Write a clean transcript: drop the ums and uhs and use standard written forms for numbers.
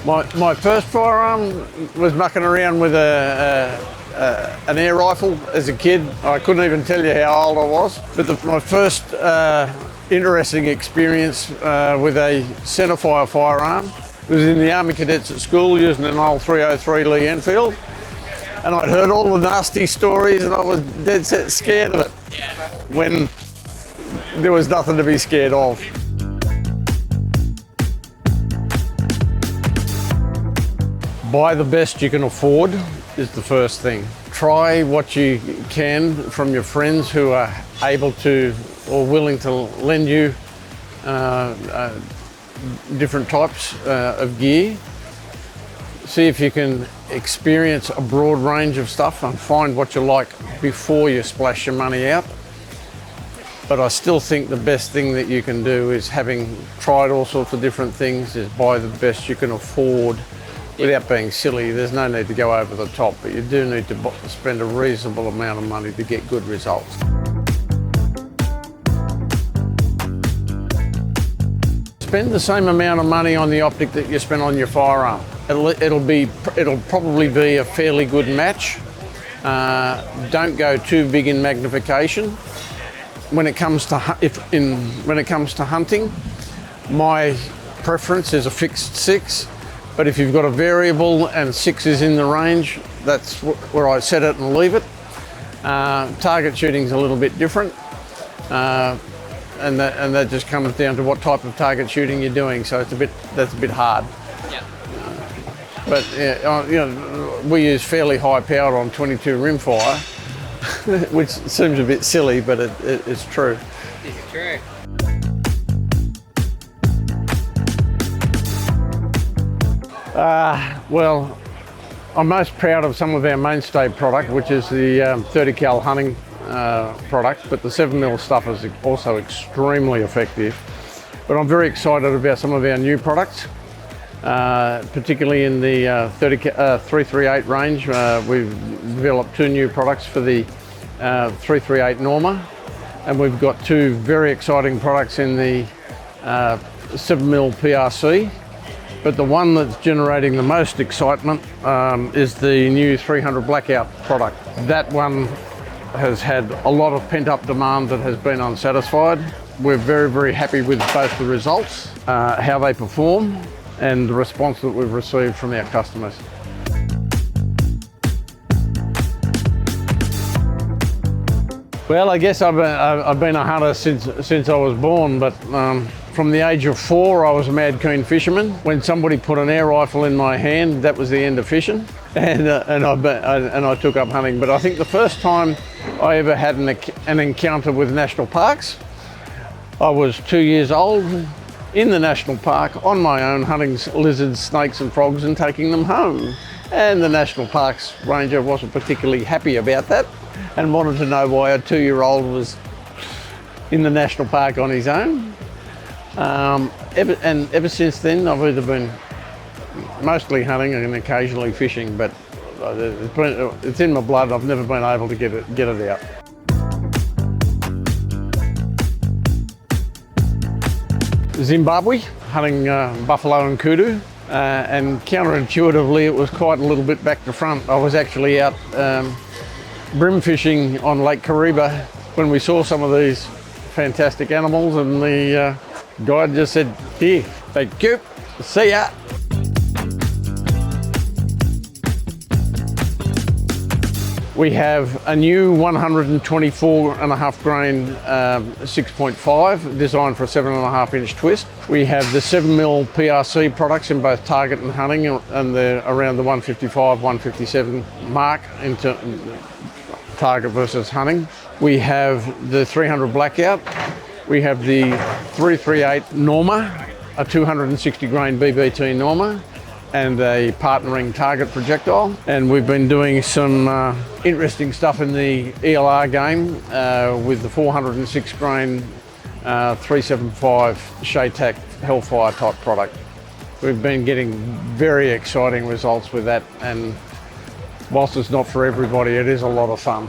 My first firearm was mucking around with an air rifle as a kid. I couldn't even tell you how old I was. But my first interesting experience with a centerfire firearm was in the Army Cadets at school using an old 303 Lee Enfield. And I'd heard all the nasty stories and I was dead set scared of it when there was nothing to be scared of. Buy the best you can afford is the first thing. Try what you can from your friends who are able to or willing to lend you different types of gear. See if you can experience a broad range of stuff and find what you like before you splash your money out. But I still think the best thing that you can do is, having tried all sorts of different things, is buy the best you can afford without being silly. There's no need to go over the top, but you do need to spend a reasonable amount of money to get good results. Spend the same amount of money on the optic that you spend on your firearm. It'll probably be a fairly good match. Don't go too big in magnification. When it comes to hunting, my preference is a fixed 6. But if you've got a variable and 6 is in the range, that's where I set it and leave it. Target shooting's a little bit different, and that just comes down to what type of target shooting you're doing. So that's a bit hard. Yeah. But we use fairly high power on 22 rimfire, which seems a bit silly, but it's true. It's true. Well, I'm most proud of some of our mainstay product, which is the 30 cal hunting product, but the 7mm stuff is also extremely effective. But I'm very excited about some of our new products, particularly in the 338 range. We've developed 2 new products for the 338 Norma, and we've got 2 very exciting products in the 7mm PRC. But the one that's generating the most excitement is the new 300 Blackout product. That one has had a lot of pent-up demand that has been unsatisfied. We're very, very happy with both the results, how they perform, and the response that we've received from our customers. Well, I guess I've been a hunter since I was born, but from the age of 4, I was a mad keen fisherman. When somebody put an air rifle in my hand, that was the end of fishing, and I took up hunting. But I think the first time I ever had an encounter with national parks, I was 2 years old in the national park on my own, hunting lizards, snakes and frogs and taking them home. And the national parks ranger wasn't particularly happy about that and wanted to know why a 2-year-old was in the national park on his own. Ever since then, I've either been mostly hunting and occasionally fishing, but it's in my blood. I've never been able to get it out. Zimbabwe, hunting buffalo and kudu, and counterintuitively it was quite a little bit back to front. I was actually out brim fishing on Lake Kariba when we saw some of these fantastic animals, and the guide just said, "Here, thank you, see ya." We have a new 124.5 grain 6.5 designed for a 7.5 inch twist. We have the 7mm PRC products in both target and hunting, and they're around the 155, 157 mark into target versus hunting. We have the 300 Blackout. We have the 338 Norma, a 260 grain BBT Norma, and a partnering target projectile. And we've been doing some interesting stuff in the ELR game with the 406 grain 375 Shaytac Hellfire type product. We've been getting very exciting results with that, and whilst it's not for everybody, it is a lot of fun.